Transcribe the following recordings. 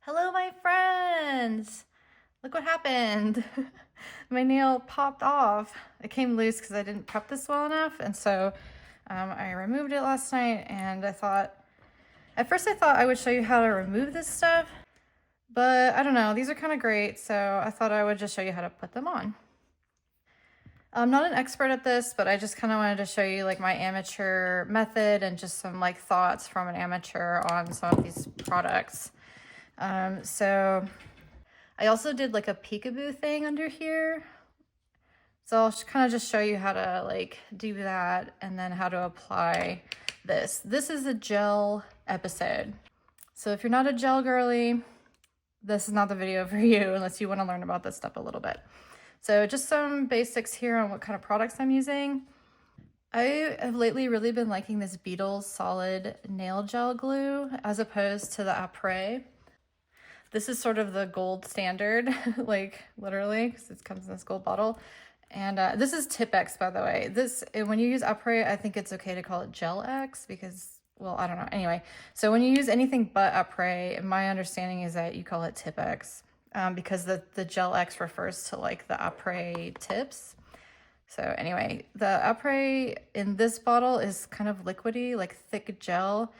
Hello, my friends! Look what happened. My nail popped off. It came loose because I didn't prep this well enough, and so I removed it last night, and at first I thought I would show you how to remove this stuff, but I don't know, these are kind of great, so I thought I would just show you how to put them on. I'm not an expert at this, but I just kind of wanted to show you like my amateur method and just some like thoughts from an amateur on some of these products. So I also did like a peekaboo thing under here. So I'll kind of just show you how to like do that and then how to apply this. This is a gel episode. So if you're not a gel girly, this is not the video for you unless you want to learn about this stuff a little bit. So just some basics here on what kind of products I'm using. I have lately really been liking this Beetles solid nail gel glue as opposed to the Après. This is sort of the gold standard, like literally, because it comes in this gold bottle. And this is TipX, by the way. When you use Après, I think it's okay to call it Gel X because, well, I don't know. Anyway, so when you use anything but Après, my understanding is that you call it TipX because the Gel X refers to like the Après tips. So anyway, the Après in this bottle is kind of liquidy, like thick gel.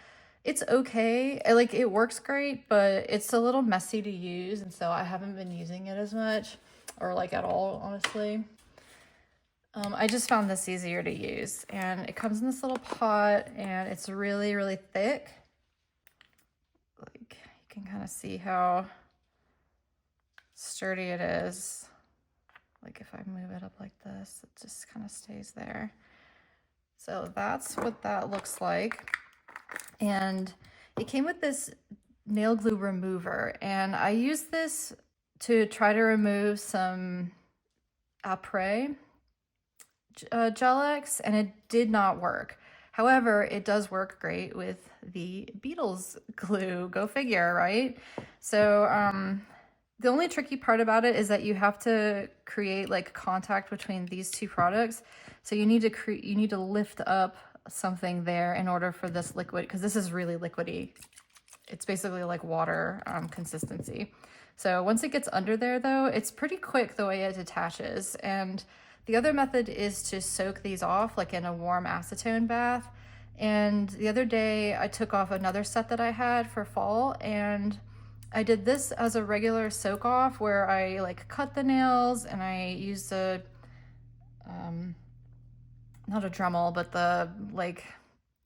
It's okay. Like it works great, but it's a little messy to use, and so I haven't been using it as much or like at all, honestly. I just found this easier to use, and it comes in this little pot, and it's really, really thick. Like you can kind of see how sturdy it is. Like if I move it up like this, it just kind of stays there. So that's what that looks like. And it came with this nail glue remover, and I used this to try to remove some Après Gel X, and it did not work. However, it does work great with the Beetles glue. Go figure, right? So the only tricky part about it is that you have to create like contact between these two products. So you need to lift up something there in order for this liquid, because this is really liquidy. It's basically like water consistency. So once it gets under there though, it's pretty quick the way it attaches. And the other method is to soak these off like in a warm acetone bath. And the other day I took off another set that I had for fall, and I did this as a regular soak off where I like cut the nails and I used a, not a Dremel, but the like,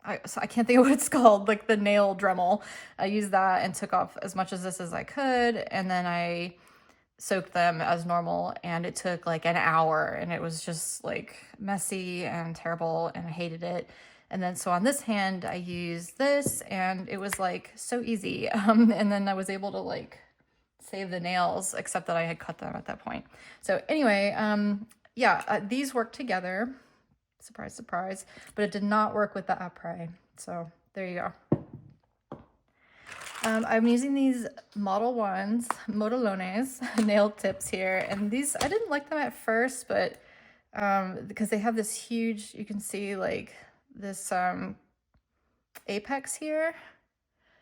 I can't think of what it's called, like the nail Dremel. I used that and took off as much of this as I could, and then I soaked them as normal, and it took like an hour, and it was just like messy and terrible, and I hated it. And then so on this hand, I used this, and it was like so easy. And then I was able to like save the nails, except that I had cut them at that point. So anyway, yeah, these work together. Surprise, surprise. But it did not work with the Après. So there you go. I'm using these Model 1s, Modelones nail tips here. And these, I didn't like them at first, but because they have this huge, you can see like this apex here,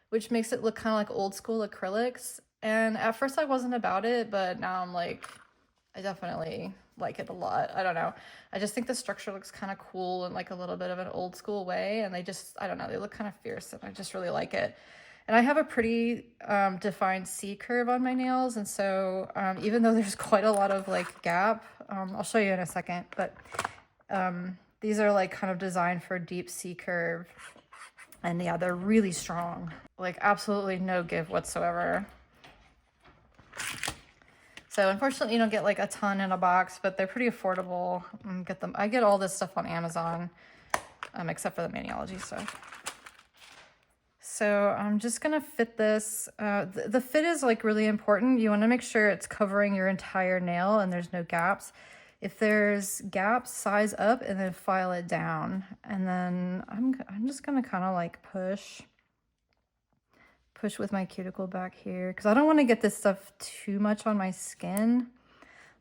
which makes it look kind of like old school acrylics. And at first I wasn't about it, but now I'm like, I definitely like it a lot. I don't know. I just think the structure looks kind of cool in like a little bit of an old school way. And they just, I don't know, they look kind of fierce, and I just really like it. And I have a pretty defined C curve on my nails. And so even though there's quite a lot of like gap, I'll show you in a second, but these are like kind of designed for deep C curve. And yeah, they're really strong, like absolutely no give whatsoever. So unfortunately you don't get like a ton in a box, but they're pretty affordable. Get them. I get all this stuff on Amazon, except for the Maniology stuff. So I'm just gonna fit this. The fit is like really important. You wanna make sure it's covering your entire nail and there's no gaps. If there's gaps, size up and then file it down. And then I'm just gonna kind of like push with my cuticle back here, because I don't want to get this stuff too much on my skin.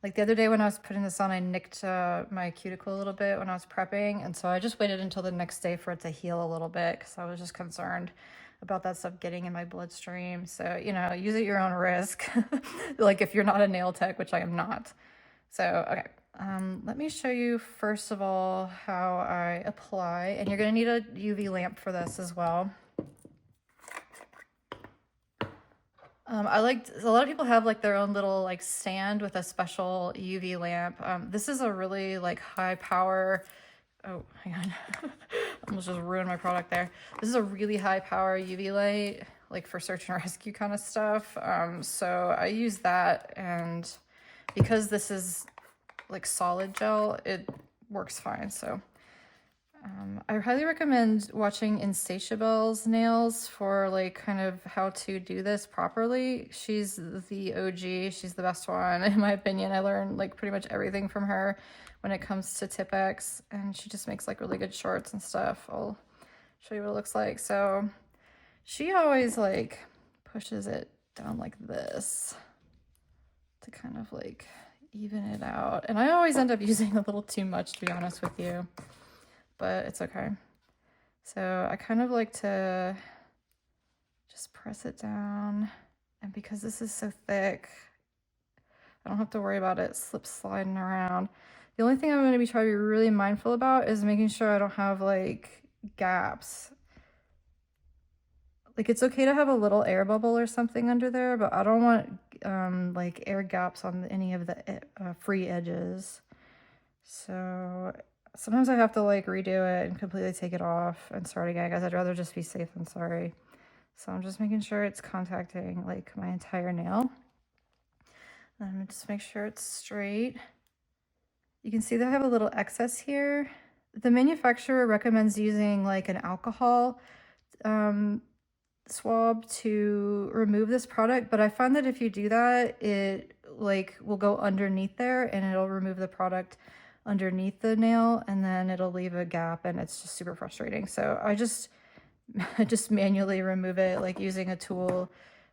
Like the other day when I was putting this on, I nicked my cuticle a little bit when I was prepping, and so I just waited until the next day for it to heal a little bit because I was just concerned. about that stuff getting in my bloodstream. So, you know, use at your own risk. Like if you're not a nail tech, which I am not. So, okay. Let me show you first of all how I apply, and you're gonna need a UV lamp for this as well. I like, a lot of people have like their own little like stand with a special UV lamp. This is a really like high power, oh, hang on. Almost just ruined my product there. This is a really high power UV light, like for search and rescue kind of stuff. So I use that, and because this is like solid gel, it works fine. So I highly recommend watching Insatiable's nails for like kind of how to do this properly. She's the OG, she's the best one in my opinion. I learned like pretty much everything from her when it comes to TipX, and she just makes like really good shorts and stuff. I'll show you what it looks like. So she always like pushes it down like this to kind of like even it out. And I always end up using a little too much, to be honest with you, but it's okay. So I kind of like to just press it down, and because this is so thick, I don't have to worry about it slip sliding around. The only thing I'm going to be trying to be really mindful about is making sure I don't have like gaps. Like it's okay to have a little air bubble or something under there, but I don't want like air gaps on any of the free edges. So sometimes I have to like redo it and completely take it off and start again, guys. I'd rather just be safe than sorry. So I'm just making sure it's contacting like my entire nail. And just make sure it's straight. You can see that I have a little excess here. The manufacturer recommends using like an alcohol swab to remove this product, but I find that if you do that, it like will go underneath there and it'll remove the product underneath the nail, and then it'll leave a gap, and it's just super frustrating. So I just manually remove it, like using a tool,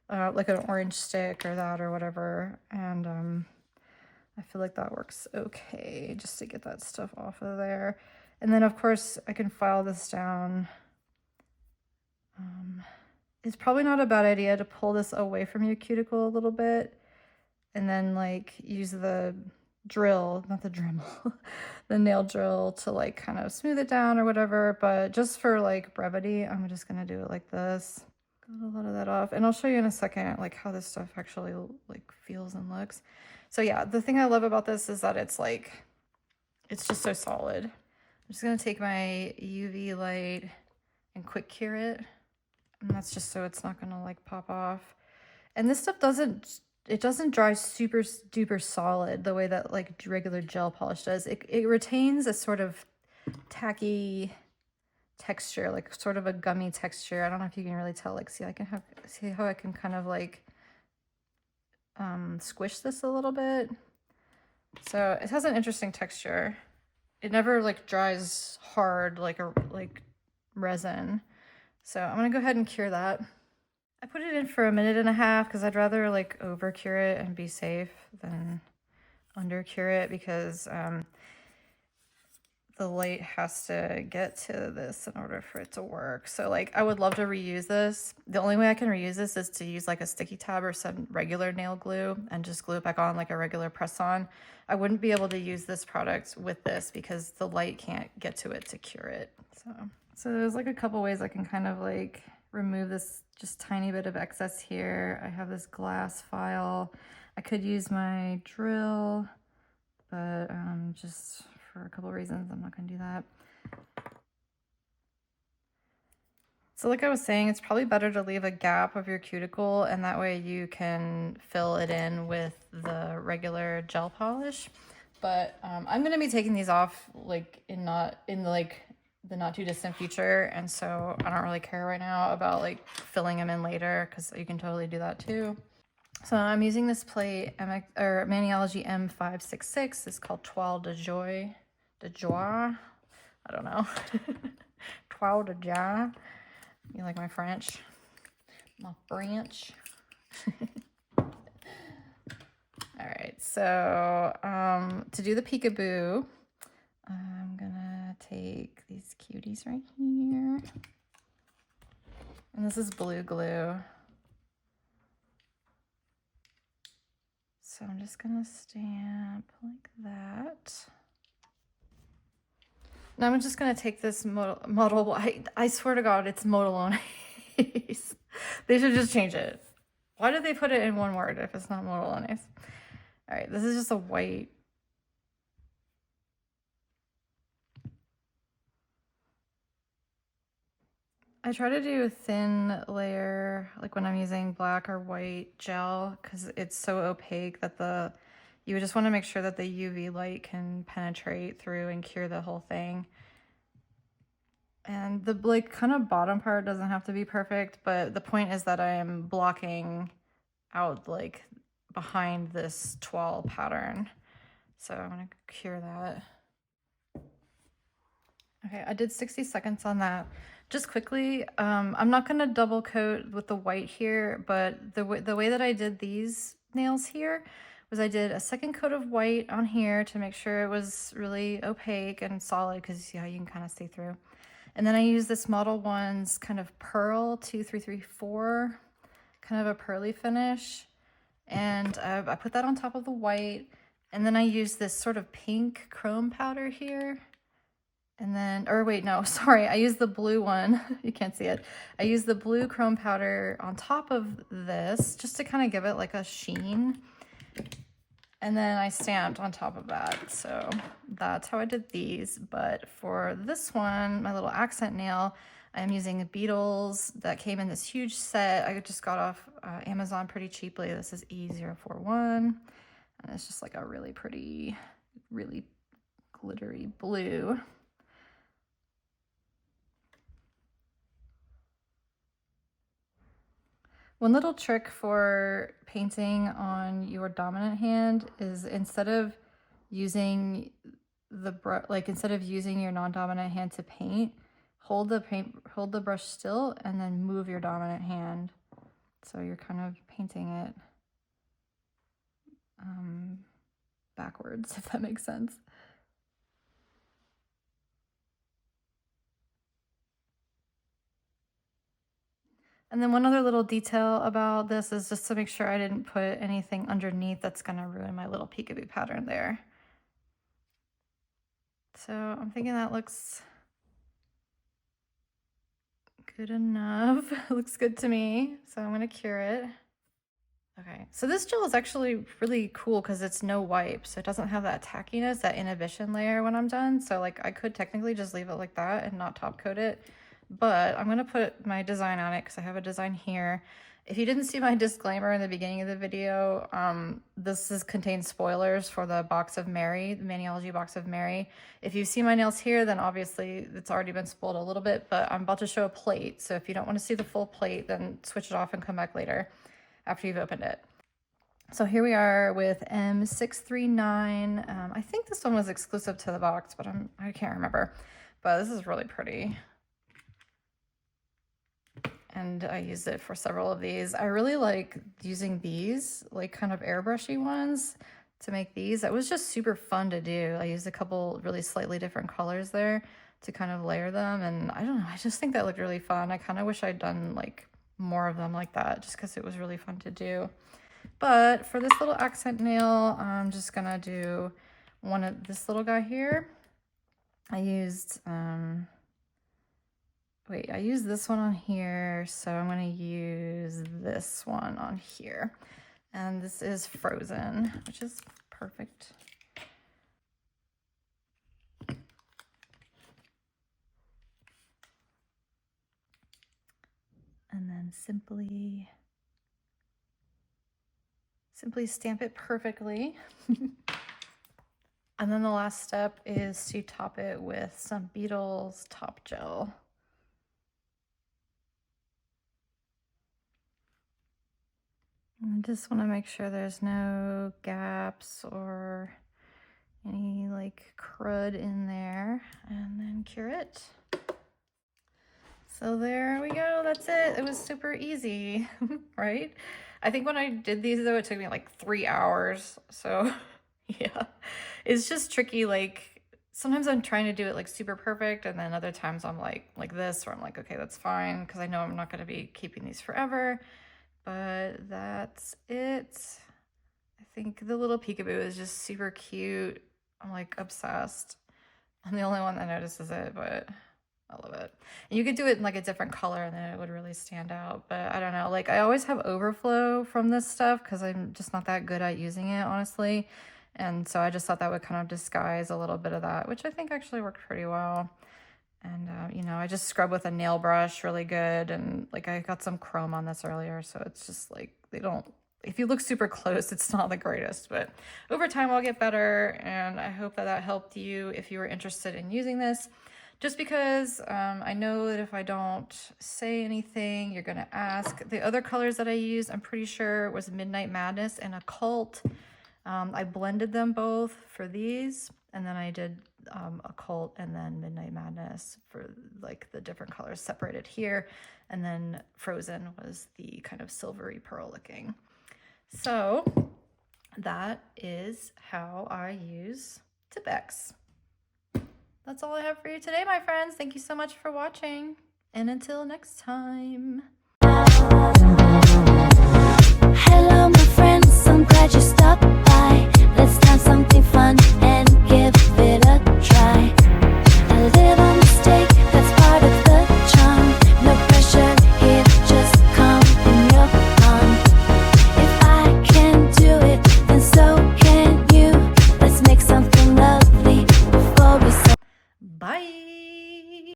like an orange stick or that or whatever, and I feel like that works okay, just to get that stuff off of there. And then of course I can file this down. It's probably not a bad idea to pull this away from your cuticle a little bit, and then like use the drill, not the Dremel, the nail drill to like kind of smooth it down or whatever. But just for like brevity, I'm just gonna do it like this. Got a lot of that off, and I'll show you in a second like how this stuff actually like feels and looks. So yeah, the thing I love about this is that it's like, it's just so solid. I'm just gonna take my UV light and quick cure it, and that's just so it's not gonna like pop off. And this stuff doesn't dry super duper solid the way that like regular gel polish does. It retains a sort of tacky texture, like sort of a gummy texture. I don't know if you can really tell. Like, see how I can kind of like squish this a little bit. So it has an interesting texture. It never like dries hard like resin. So I'm gonna go ahead and cure that. I put it in for 1.5 minutes because I'd rather like over cure it and be safe than under cure it, because the light has to get to this in order for it to work. So like I would love to reuse this. The only way I can reuse this is to use like a sticky tab or some regular nail glue and just glue it back on like a regular press on. I wouldn't be able to use this product with this because the light can't get to it to cure it. So there's like a couple ways I can kind of like remove this just tiny bit of excess here. I have this glass file. I could use my drill, but just for a couple reasons, I'm not gonna do that. So like I was saying, it's probably better to leave a gap of your cuticle, and that way you can fill it in with the regular gel polish. But I'm gonna be taking these off like in the not too distant future, and so I don't really care right now about like filling them in later, because you can totally do that too. So I'm using this plate, Maniology M566. It's called Toile de Joie. I don't know. Toile de Joie. You like my French? My French. All right, so to do the Peekaboo, I'm gonna take these cuties right here, And this is blue glue. So I'm just gonna stamp like that. Now I'm just gonna take this model, I swear to God, it's Modelones. They should just change it. Why did they put it in one word if it's not Modelones? All right, this is just a white. I try to do a thin layer, like when I'm using black or white gel, because it's so opaque that you would just want to make sure that the UV light can penetrate through and cure the whole thing. And the like kind of bottom part doesn't have to be perfect, but the point is that I am blocking out like behind this toile pattern. So I'm gonna cure that. Okay, I did 60 seconds on that. Just quickly, I'm not gonna double coat with the white here, but the way that I did these nails here was I did a second coat of white on here to make sure it was really opaque and solid, because you see how you can kind of see through. And then I use this Model 1's kind of Pearl 2334, kind of a pearly finish. And I put that on top of the white. And then I use this sort of pink chrome powder here. And then, or wait, no, sorry, I use the blue one. You can't see it. I use the blue chrome powder on top of this just to kind of give it like a sheen. And then I stamped on top of that. So that's how I did these. But for this one, my little accent nail, I'm using Beetles that came in this huge set. I just got off Amazon pretty cheaply. This is E041. And it's just like a really pretty, really glittery blue. One little trick for painting on your dominant hand is instead of using the brush, like instead of using your non-dominant hand to paint, hold the brush still and then move your dominant hand. So you're kind of painting it backwards, if that makes sense. And then one other little detail about this is just to make sure I didn't put anything underneath that's gonna ruin my little peekaboo pattern there. So I'm thinking that looks good enough. It looks good to me. So I'm gonna cure it. Okay, so this gel is actually really cool because it's no wipe, so it doesn't have that tackiness, that inhibition layer when I'm done. So like I could technically just leave it like that and not top coat it, but I'm gonna put my design on it because I have a design here. If you didn't see my disclaimer in the beginning of the video, this contains spoilers for the box of Mary, the Maniology box of Mary. If you see my nails here, then obviously it's already been spoiled a little bit, but I'm about to show a plate. So if you don't want to see the full plate, then switch it off and come back later after you've opened it. So here we are with M639. I think this one was exclusive to the box, but I can't remember. But this is really pretty. And I used it for several of these. I really like using these, like kind of airbrushy ones to make these. That was just super fun to do. I used a couple really slightly different colors there to kind of layer them. And I don't know, I just think that looked really fun. I kind of wish I'd done like more of them like that just because it was really fun to do. But for this little accent nail, I'm just gonna do one of this little guy here. I used, I used this one on here, so I'm gonna use this one on here. And this is Frozen, which is perfect. And then simply stamp it perfectly. And then the last step is to top it with some Beetles top gel. I just want to make sure there's no gaps or any like crud in there, and then cure it. So there we go, that's it. It was super easy, right? I think when I did these though, it took me like 3 hours. So yeah, it's just tricky like sometimes I'm trying to do it like super perfect, and then other times I'm like this, where I'm like, okay, that's fine, because I know I'm not going to be keeping these forever. But that's it. I think the little peekaboo is just super cute. I'm like obsessed. I'm the only one that notices it, but I love it. And you could do it in like a different color and then it would really stand out. But I don't know, like I always have overflow from this stuff because I'm just not that good at using it, honestly. And so I just thought that would kind of disguise a little bit of that, which I think actually worked pretty well. And, you know, I just scrub with a nail brush really good. And like I got some chrome on this earlier, so it's just like they don't, if you look super close, it's not the greatest, but over time I'll get better. And I hope that that helped you if you were interested in using this. Just because I know that if I don't say anything, you're going to ask. The other colors that I used, I'm pretty sure was Midnight Madness and Occult. I blended them both for these, and then I did Occult and then Midnight Madness for like the different colors separated here. And then Frozen was the kind of silvery pearl looking. So that is how I use TipX. That's all I have for you today, my friends. Thank you so much for watching. And until next time. Hello, my friends. I'm glad you stopped